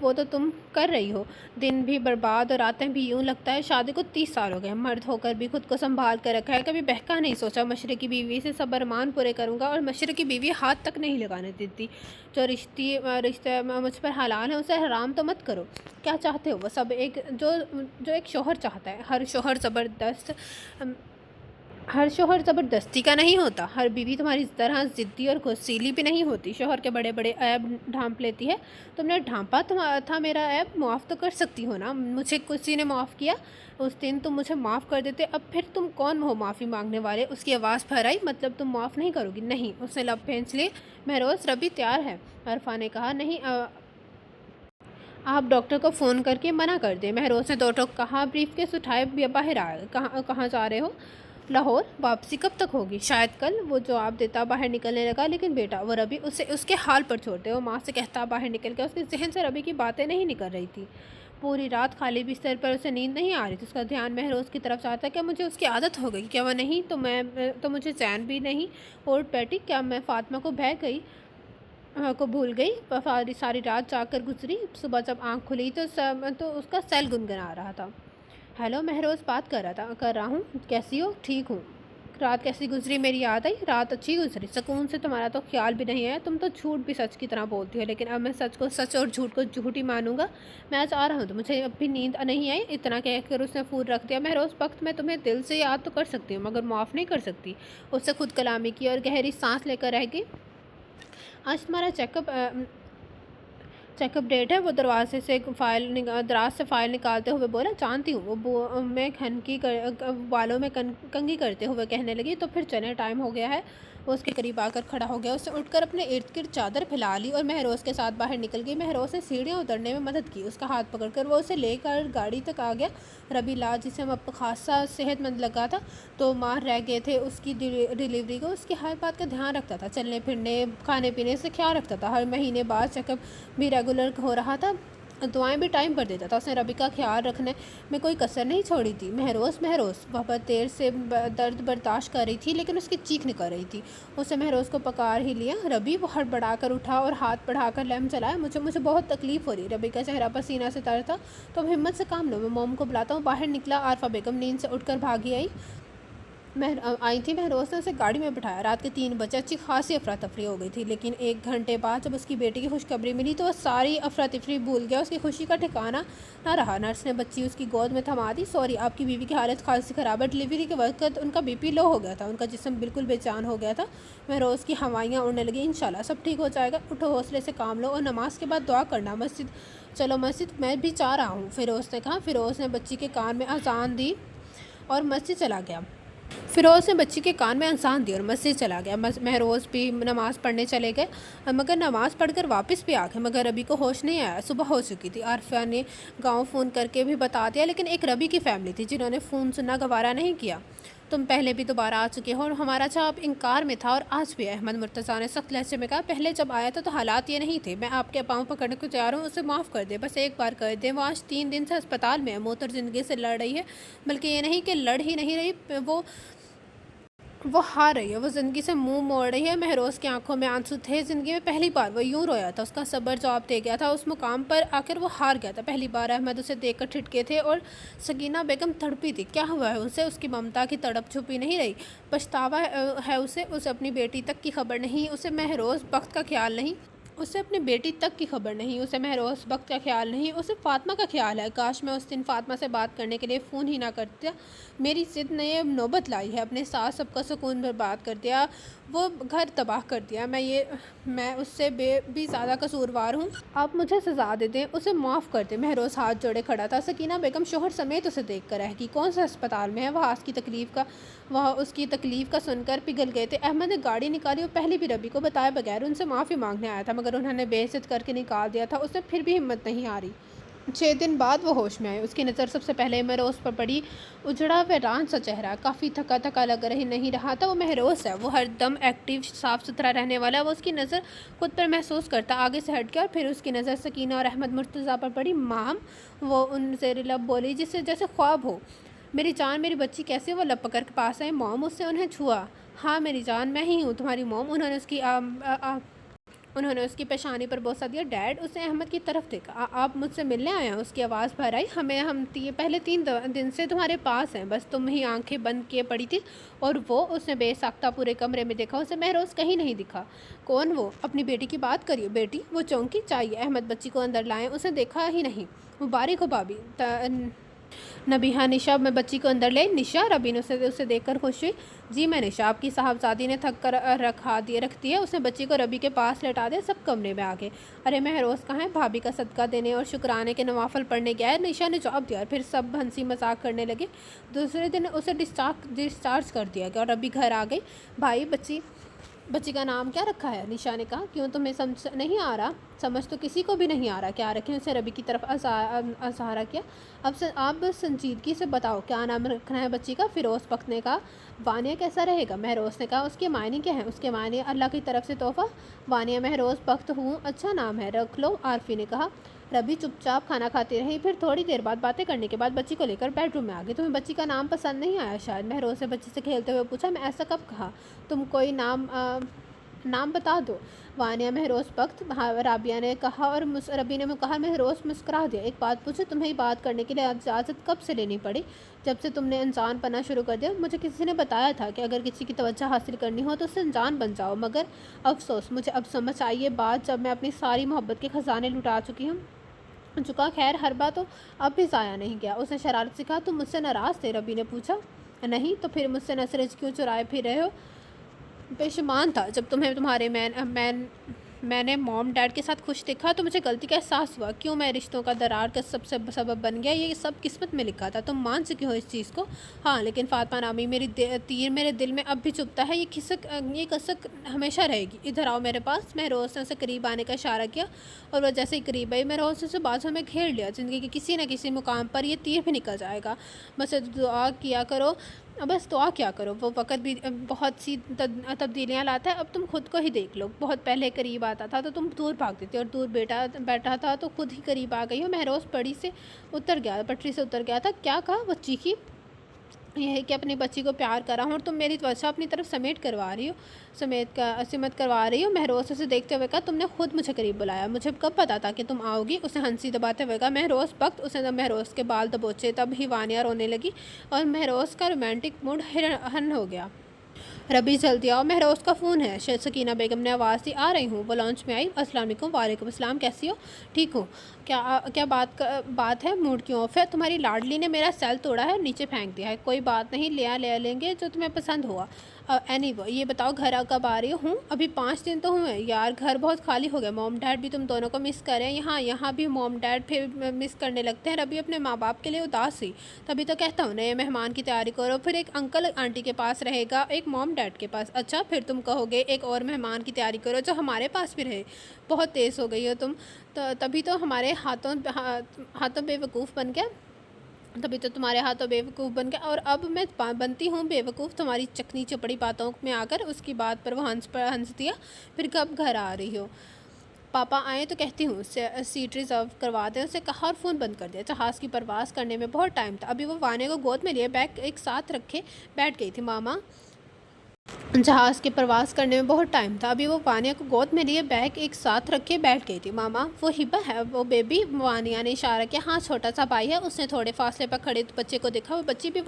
وہ تو تم کر رہی ہو، دن بھی برباد اور راتیں بھی، یوں لگتا ہے شادی کو 30 سال ہو گئے، مرد ہو کر بھی خود کو سنبھال کر رکھا ہے، کبھی بہکا نہیں سوچا مشرقی بیوی سے سب ارمان پورے کروں گا، اور مشرقی بیوی ہاتھ تک نہیں لگانے دیتی، جو رشتے مجھ پر حلال ہیں اسے حرام تو مت کرو، کیا چاہتے ہو وہ سب جو ایک شوہر چاہتا ہے، ہر شوہر زبردستی کا نہیں ہوتا، ہر بیوی تمہاری طرح ضدی اور غصیلی بھی نہیں ہوتی، شوہر کے بڑے بڑے عیب ڈھانپ لیتی ہے، تم نے ڈھانپا تھا میرا عیب، معاف تو کر سکتی ہو نا، مجھے کسی نے معاف کیا، اس دن تم مجھے معاف کر دیتے، اب پھر تم کون ہو معافی مانگنے والے؟ اس کی آواز پھر آئی، مطلب تم معاف نہیں کرو گی؟ نہیں، اس نے لب پھینچ لیے، مہروز ربی تیار ہے، عرفا نے کہا، نہیں آپ ڈاکٹر کو فون کر کے منع کر دیں، مہروز نے دو ٹوک کہا، بریف کیس اٹھائے باہر آئے، کہاں جا رہے ہو؟ لاہور، واپسی کب تک ہوگی؟ شاید کل، وہ جواب دیتا باہر نکلنے لگا، لیکن بیٹا، وہ ربی اسے اس کے حال پر چھوڑتے، وہ ماں سے کہتا باہر نکل گیا، اس کے ذہن سے ربی کی باتیں نہیں نکل رہی تھی، پوری رات خالی بستر پر اسے نیند نہیں آ رہی تھی، اس کا دھیان مہروز کی طرف جاتا، کیا مجھے اس کی عادت ہو گئی؟ کیا وہ نہیں تو مجھے چین بھی نہیں اوٹ بیٹھی؟ کیا میں فاطمہ کو بھول گئی؟ ساری رات جاگ کر گزری، صبح جب آنکھ کھلی تو اس کا سیل گنگنا رہا تھا۔ ہیلو، مہروز بات کر رہا ہوں، کیسی ہو؟ ٹھیک ہوں۔ رات کیسی گزری؟ میری یاد آئی؟ رات اچھی گزری، سکون سے، تمہارا تو خیال بھی نہیں ہے، تم تو جھوٹ بھی سچ کی طرح بولتی ہو، لیکن اب میں سچ کو سچ اور جھوٹ کو جھوٹ ہی مانوں گا، میں آج آ رہا ہوں، تو مجھے اب بھی نیند نہیں آئی؟ اتنا کہہ کر اس نے فون رکھ دیا۔ مہروز، وقت میں تمہیں دل سے یاد تو کر سکتی ہوں مگر معاف نہیں کر سکتی، اس سے خود کلامی کی اور گہری سانس لے کر رہ گئی۔ آج تمہارا چیک اپ ڈیٹ ہے، وہ دراز سے فائل نکالتے ہوئے بولا، جانتی ہوں، وہ میں بالوں میں کنگھی کرتے ہوئے کہنے لگی، تو پھر چلیں، ٹائم ہو گیا ہے، وہ اس کے قریب آ کر کھڑا ہو گیا، اس نے اٹھ کر اپنے ارد گرد چادر پھیلا لی اور مہروز کے ساتھ باہر نکل گئی، مہروز نے سیڑھیاں اترنے میں مدد کی، اس کا ہاتھ پکڑ کر وہ اسے لے کر گاڑی تک آ گیا، ربی لال جسے خاصا صحت مند لگا تھا، تو ماہر رہ گئے تھے اس کی ڈیلیوری کو، اس کی ہر بات کا دھیان رکھتا تھا، چلنے پھرنے، کھانے پینے سے خیال رکھتا تھا، ہر مہینے بعد چیک اپ بھی ریگولر ہو رہا تھا، دعائیں بھی ٹائم پر دیتا تھا، اس نے ربی کا خیال رکھنے میں کوئی کسر نہیں چھوڑی تھی۔ مہروز، وہ بہت دیر سے درد برداشت کر رہی تھی، لیکن اس کی چیخ نکل رہی تھی، اسے مہروز کو پکار ہی لیا، ربی، وہ ہڑبڑا کر اٹھا اور ہاتھ بڑھا کر لیمپ جلایا، مجھے بہت تکلیف ہو رہی، ربی کا چہرہ پسینہ سے تر تھا، تم ہمت سے کام لو، میں موم کو بلاتا ہوں، باہر نکلا، عارفہ بیگم نیند سے اٹھ کر بھاگی آئی تھی، مہروز نے اسے گاڑی میں بٹھایا، رات کے 3 بجے، اچھی خاصی افراتفری ہو گئی تھی، لیکن 1 گھنٹے بعد جب اس کی بیٹی کی خوشخبری ملی تو وہ ساری افراتفری بھول گیا، اس کی خوشی کا ٹھکانہ نہ رہا، نرس نے بچی اس کی گود میں تھما دی، سوری، آپ کی بیوی کی حالت خاصی خراب ہے، ڈیلیوری کے وقت ان کا بی پی لو ہو گیا تھا، ان کا جسم بالکل بے جان ہو گیا تھا، مہروز کی ہوائیاں اڑنے لگیں، انشاءاللہ سب ٹھیک ہو جائے گا، اٹھو، حوصلے سے کام لو اور نماز کے بعد دعا کرنا، مسجد میں بھی جا رہا ہوں، فیروز نے کہا، فیروز نے بچی کے کان میں اذان دی اور مسجد چلا گیا، مہروز بھی نماز پڑھنے چلے گئے، مگر نماز پڑھ کر واپس بھی آ گئے، مگر ربی کو ہوش نہیں آیا، صبح ہو چکی تھی، عارفہ نے گاؤں فون کر کے بھی بتا دیا، لیکن ایک ربی کی فیملی تھی جنہوں نے فون سننا گوارا نہیں کیا، تم پہلے بھی دوبارہ آ چکے ہو، اور ہمارا جواب انکار میں تھا، اور آج بھی، احمد مرتضیٰ نے سخت لہجے میں کہا، پہلے جب آیا تھا تو حالات یہ نہیں تھے، میں آپ کے پاؤں پکڑنے کو تیار ہوں، اسے معاف کر دیں، بس ایک بار کر دیں، وہ آج 3 دن سے ہسپتال میں ہے، موت اور زندگی سے لڑ رہی ہے، بلکہ یہ نہیں کہ لڑ ہی نہیں رہی، وہ ہار رہی ہے، وہ زندگی سے منہ موڑ رہی ہے، مہروز کی آنکھوں میں آنسو تھے، زندگی میں پہلی بار وہ یوں رویا تھا، اس کا صبر جواب دے گیا تھا، اس مقام پر آ کر وہ ہار گیا تھا، پہلی بار احمد اسے دیکھ کر ٹھٹکے تھے، اور سکینہ بیگم تڑپی تھی، کیا ہوا ہے اسے؟ اس کی ممتا کی تڑپ چھپی نہیں رہی، پچھتاوا ہے اسے اپنی بیٹی تک کی خبر نہیں، اسے مہروز بخت کا خیال نہیں، اسے اپنی بیٹی تک کی خبر نہیں، اسے مہروز بخت کا خیال نہیں، اسے فاطمہ کا خیال ہے، کاش میں اس دن فاطمہ سے بات کرنے کے لیے فون ہی نہ کرتا، میری ضد نے یہ نوبت لائی ہے، اپنے ساتھ سب کا سکون برباد کر دیا، وہ گھر تباہ کر دیا، میں اس سے بھی زیادہ قصوروار ہوں، آپ مجھے سزا دے دیں، اسے معاف کر دیں، مہروز ہاتھ جوڑے کھڑا تھا، سکینہ بیگم شوہر سمیت اسے دیکھ کر رہ گئی، کون سے ہسپتال میں ہے؟ وہ اس کی تکلیف کا سن کر پگھل گئے تھے، احمد نے گاڑی نکالی اور پہلے بھی ربی کو بتائے بغیر ان سے معافی مانگنے آیا تھا، مگر انہوں نے بے عزت کر کے نکال دیا تھا، اس نے پھر بھی ہمت نہیں ہاری، 6 دن بعد وہ ہوش میں آئے، اس کی نظر سب سے پہلے مہروز پر پڑی، اجڑا ویران سا چہرہ، کافی تھکا لگ نہیں رہا تھا، وہ مہروز ہے، وہ ہر دم ایکٹیو، صاف ستھرا رہنے والا، وہ اس کی نظر خود پر محسوس کرتا، آگے سے ہٹ گیا، اور پھر اس کی نظر سکینہ اور احمد مرتضیٰ پر پڑی، مام، وہ ان زیر لب بولی جیسے خواب ہو، میری جان، میری بچی کیسے؟ وہ لب پکڑ کے پاس آئے، موم، اس سے انہیں چھوا، ہاں میری جان، میں ہی ہوں تمہاری موم، انہوں نے انہوں نے اس کی پیشانی پر بوسہ دیا۔ ڈیڈ، اس نے احمد کی طرف دیکھا۔ آپ مجھ سے ملنے آئے ہیں؟ اس کی آواز بھر آئی۔ ہم پہلے 3 دن سے تمہارے پاس ہیں، بس تم ہی آنکھیں بند کیے پڑی تھی۔ اور وہ، اس نے بے ساختہ پورے کمرے میں دیکھا، اسے مہروز کہیں نہیں دکھا۔ کون وہ؟ اپنی بیٹی کی بات کریے۔ بیٹی؟ وہ چونکی۔ چاہیے احمد بچی کو اندر لائیں، اسے دیکھا ہی نہیں۔ مبارک ہو بھابھی۔ نبیہہ، نشا میں بچی کو اندر لے۔ نشا؟ ربی نے اسے دیکھ کر خوش ہوئی۔ جی میں نشا، آپ کی صاحبزادی نے تھک کر رکھ دی ہے۔ اس نے بچی کو ربی کے پاس لٹا دیا۔ سب کمرے میں آ گئے۔ ارے مہروز کہاں ہے؟ بھابھی کا صدقہ دینے اور شکرانے کے نوافل پڑھنے گیا ہے، نشا نے جواب دیا، اور پھر سب ہنسی مذاق کرنے لگے۔ دوسرے دن اسے ڈسچارج کر دیا گیا اور ربی گھر آ گئی۔ بھائی، بچی کا نام کیا رکھا ہے؟ نشا نے کہا۔ کیوں، تمہیں سمجھ نہیں آ رہا؟ سمجھ تو کسی کو بھی نہیں آ رہا۔ کیا رکھیں؟ اسے ربی کی طرف اشارہ کیا۔ اب سنجیدگی سے بتاؤ، کیا نام رکھنا ہے بچی کا؟ فیروز بخت نے کہا۔ وانیہ کیسا رہے گا؟ مہروز نے کہا۔ اس کے معنی کیا ہیں؟ اس کے معنی اللہ کی طرف سے تحفہ۔ وانیہ مہروز بخت ہوں، اچھا نام ہے، رکھ لو، عارفی نے کہا۔ ربی چپ چاپ کھانا کھاتی رہی، پھر تھوڑی دیر بعد باتیں کرنے کے بعد بچی کو لے کر بیڈ روم میں آ گئی۔ تمہیں بچی کا نام پسند نہیں آیا شاید؟ مہروز نے بچی سے کھیلتے ہوئے پوچھا۔ میں ایسا کب کہا؟ تم کوئی نام بتا دو۔ وانیہ مہروز بخت، رابعہ نے کہا، اور ربی نے کہا۔ مہروز مسکرا دیا۔ ایک بات پوچھو، تمہیں بات کرنے کے لیے اجازت کب سے لینی پڑی؟ جب سے تم نے انجان بننا شروع کر دیا۔ مجھے کسی نے بتایا تھا کہ اگر کسی کی توجہ حاصل کرنی ہو تو اس سے انجان بن جاؤ، مگر افسوس، مجھے اب سمجھ آئی یہ بات، جب میں اپنی ساری محبت کے خزانے لٹا چکا۔ خیر، ہر بات تو اب بھی ضائع نہیں گیا۔ اس نے شرارت سے کہا۔ تم مجھ سے ناراض تھے؟ ربی نے پوچھا۔ نہیں تو پھر مجھ سے نظریں کیوں چرائے پھر رہے ہو؟ پشیمان تھا جب تمہیں تمہارے میں نے موم ڈیڈ کے ساتھ خوش دیکھا تو مجھے غلطی کا احساس ہوا۔ کیوں میں رشتوں کا درار کا سبب بن گیا؟ یہ سب قسمت میں لکھا تھا، تم مان چکی ہو اس چیز کو؟ ہاں، لیکن فاطمہ نامی تیر میرے دل میں اب بھی چبھتا ہے، یہ کسک ہمیشہ رہے گی۔ ادھر آؤ میرے پاس۔ مہروز نے اسے قریب آنے کا اشارہ کیا، اور وہ جیسے ہی قریب آئی، مہروز نے اسے بازو میں گھیر لیا۔ زندگی کے کسی نہ کسی مقام پر یہ تیر بھی نکل جائے گا، بس دعا کیا کرو۔ وہ وقت بھی بہت سی تبدیلیاں لاتا ہے، اب تم خود کو ہی دیکھ لو۔ بہت پہلے قریب آتا تھا تو تم دور بھاگتی تھی، اور دور بیٹھا تھا تو خود ہی قریب آ گئی ہو۔ مہروز پٹری سے اتر گیا تھا۔ کیا کہا؟ وہ چیخی۔ یہ ہے کہ اپنی بچی کو پیار کر رہا ہوں اور تم میری توجہ اپنی طرف سمت کروا رہی ہو۔ مہروز اسے دیکھتے ہوئے کہا۔ تم نے خود مجھے قریب بلایا، مجھے کب پتا تھا کہ تم آؤ گی؟ اس نے ہنسی دباتے ہوئے کہا۔ مہروز بخت۔ اس نے مہروز کے بال دبوچے، تب ہی وانیہ رونے لگی اور مہروز کا رومانٹک موڈ ہن ہو گیا۔ ربی، جلدی آؤ، مہروز کا فون ہے۔ سکینہ بیگم نے آواز دی۔ آ رہی ہوں۔ وہ لانچ میں آئی۔ السلام علیکم۔ وعلیکم السلام، کیسی ہو؟ ٹھیک ہوں۔ کیا بات ہے؟ موڈ کیوں آف ہے؟ تمہاری لاڈلی نے میرا سیل توڑا ہے اور نیچے پھینک دیا ہے۔ کوئی بات نہیں، لے لیں گے جو تمہیں پسند ہوا۔ یہ بتاؤ گھر کب آ رہی ہوں؟ ابھی 5 دن تو ہوئے۔ یار، گھر بہت خالی ہو گیا، موم ڈیڈ بھی تم دونوں کو مس کر رہے ہیں۔ یہاں بھی موم ڈیڈ پھر مس کرنے لگتے ہیں۔ ربی اپنے ماں باپ کے لیے اداس ہوئی۔ تبھی تو کہتا ہوں نئے مہمان کی تیاری کرو، پھر ایک انکل آنٹی کے پاس رہے گا، ایک موم ڈیڈ کے پاس۔ اچھا، پھر تم کہو گے ایک اور مہمان کی تیاری کرو جو ہمارے پاس بھی رہے۔ بہت تیز ہو گئی ہو تم، تبھی تو ہمارے ہاتھوں بے وقوف بن گیا۔ اور اب میں بنتی ہوں بے وقوف تمہاری چکنی چپڑی باتوں میں آ کر۔ اس کی بات پر وہ ہنس دیا۔ پھر کب گھر آ رہی ہو؟ پاپا آئیں تو کہتی ہوں سیٹ ریزرو کروا دیں، اسے کہا اور فون بند کر دیا۔ جہاز کی پرواز کرنے میں بہت ٹائم تھا۔ ابھی وہ وانیہ کو گود میں لیے بیگ ایک ساتھ رکھے بیٹھ گئی تھی۔ ماما، جہاز کی پرواز کرنے میں بہت ٹائم تھا۔ ابھی وہ وانیہ کو گود میں لیے بیگ ایک ساتھ رکھے بیٹھ گئی تھی۔ ماما، وہ ہبا ہے وہ بیبی؟ وانیہ نے اشارہ کیا۔ ہاں، چھوٹا سا بھائی ہے۔ اس نے تھوڑے فاصلے پر کھڑے بچے کو دیکھا۔ وہ بچی بھی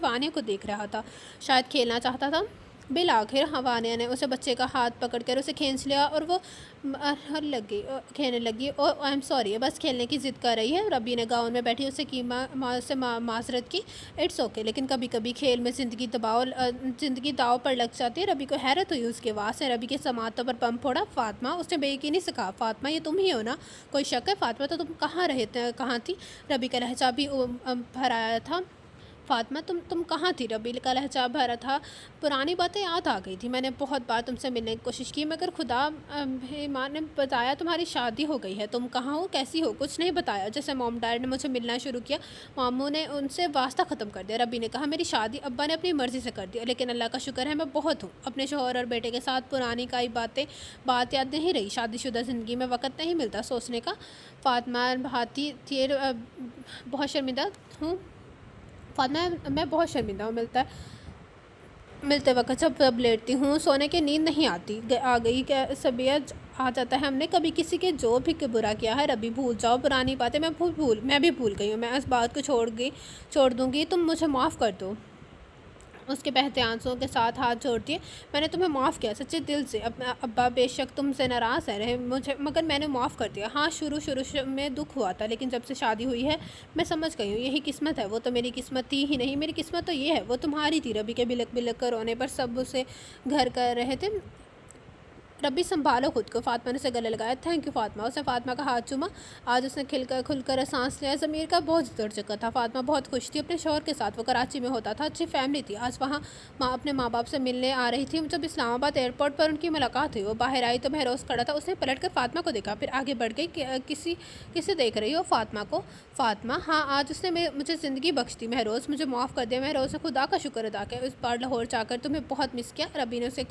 وانیہ کو دیکھ رہا تھا، شاید کھیلنا چاہتا تھا۔ بالآخر وانیہ نے اسے بچے کا ہاتھ پکڑ کر اسے کھینچ لیا اور وہ کھیلنے لگی۔ آئی ایم سوری، بس کھیلنے کی ضد کر رہی ہے۔ ربی نے گاؤن میں بیٹھی اسے معذرت کی۔ اٹس اوکے، لیکن کبھی کبھی کھیل میں زندگی داؤ پر لگ جاتی ہے۔ ربی کو حیرت ہوئی اس کے آواز سے۔ ربی کے سماعتوں پر بم پھوڑا۔ فاطمہ، اس نے بے یقینی سے کہا۔ فاطمہ، یہ تم ہی ہو نا؟ کوئی شک ہے؟ فاطمہ، تو تم کہاں تھی؟ ربی کا لہجہ بھی بھر آیا تھا۔ فاطمہ، تم کہاں تھی؟ ربی کا لہجہ بھرا تھا۔ پرانی باتیں یاد آ گئی تھی۔ میں نے بہت بار تم سے ملنے کی کوشش کی، مگر خدا ماں نے بتایا تمہاری شادی ہو گئی ہے۔ تم کہاں ہو؟ کیسی ہو؟ کچھ نہیں بتایا۔ جیسے موم ڈیڈ نے مجھے ملنا شروع کیا، ماموں نے ان سے واسطہ ختم کر دیا۔ ربی نے کہا۔ میری شادی ابا نے اپنی مرضی سے کر دی، لیکن اللہ کا شکر ہے میں بہت ہوں۔ اپنے شوہر اور بیٹے کے ساتھ پرانی کئی بات یاد نہیں رہی۔ شادی شدہ زندگی میں وقت نہیں ملتا سوچنے کا۔ فاطمہ بھاتی تھی۔ بہت شرمندہ ہوں۔ فاطمہ، میں بہت شرمندہ ہوں۔ ملتے وقت جب اب لیٹتی ہوں سونے کی نیند نہیں آتی، آ گئی کہ صبح آ جاتا ہے ہم نے کبھی کسی کے جو بھی کہ برا کیا ہے، ربی بھول جاؤ پرانی باتیں، میں بھی بھول گئی ہوں، میں اس بات کو چھوڑ دوں گی، تم مجھے معاف کر دو۔ اس کے بہتے آنسوؤں کے ساتھ ہاتھ جوڑتی ہے، میں نے تمہیں معاف کیا سچے دل سے، ابا بے شک تم سے ناراض رہے مجھے، مگر میں نے معاف کر دیا۔ ہاں شروع میں دکھ ہوا تھا، لیکن جب سے شادی ہوئی ہے میں سمجھ گئی ہوں یہی قسمت ہے۔ وہ تو میری قسمت تھی ہی نہیں، میری قسمت تو یہ ہے وہ تمہاری تھی۔ ربی کے بلک بلک کر رونے پر سب اسے گھر کر رہے تھے۔ ربی سنبھالو خود کو، فاطمہ نے اسے گلے لگایا۔ تھینک یو فاطمہ، اس نے فاطمہ کا ہاتھ چوما۔ آج اس نے کھل کر سانس لیا، ضمیر کا بوجھ اتر چکا تھا۔ فاطمہ بہت خوش تھی اپنے شوہر کے ساتھ، وہ کراچی میں ہوتا تھا، اچھی فیملی تھی، آج وہاں اپنے ماں باپ سے ملنے آ رہی تھی۔ جب اسلام آباد ایئرپورٹ پر ان کی ملاقات ہوئی، وہ باہر آئی تو مہروز کھڑا تھا، اس نے پلٹ کر فاطمہ کو دیکھا، پھر آگے بڑھ گئی۔ کسے دیکھ رہی ہو؟ فاطمہ کو۔ فاطمہ، ہاں آج اس نے مجھے زندگی بخش دی مہروز، مجھے معاف کر دیا۔ مہروز نے خدا کا شکر ادا کیا، اس بار لاہور جا کر تمہیں بہت مس کیا۔ ربی نے اسے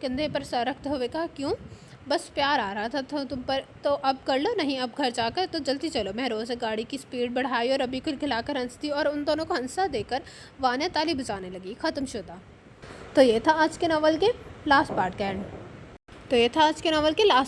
کندھے پر سر رکھتے ہوئے کہا، کیوں؟ بس پیار آ رہا تھا تم پر، تو اب کر لو، نہیں اب گھر جا کر تو جلدی چلو۔ مہروز نے گاڑی کی سپیڈ بڑھائی اور ربی کھلا کر ہنس دی اور ان دونوں کو ہنسا دے کر وانیہ تالی بجانے لگی۔ ختم شدہ۔ تو یہ تھا آج کے ناول کے لاسٹ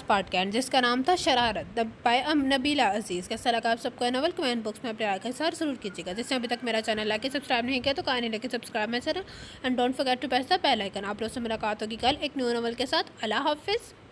پارٹ کا اینڈ، جس کا نام تھا شرارت بائی نبیلہ عزیز۔ کیسا لگا آپ سب کو ناول؟ کمنٹ باکس میں اپنے رائے کا اظہار ضرور کیجیے گا۔ جس نے ابھی تک میرا چینل لائک سبسکرائب نہیں کیا تو کہانی لے کے سبسکرائب میں channel, and don't forget to press the bell icon. آپ لوگوں سے ملاقات ہوگی کل ایک نیو ناول کے ساتھ۔ اللہ حافظ۔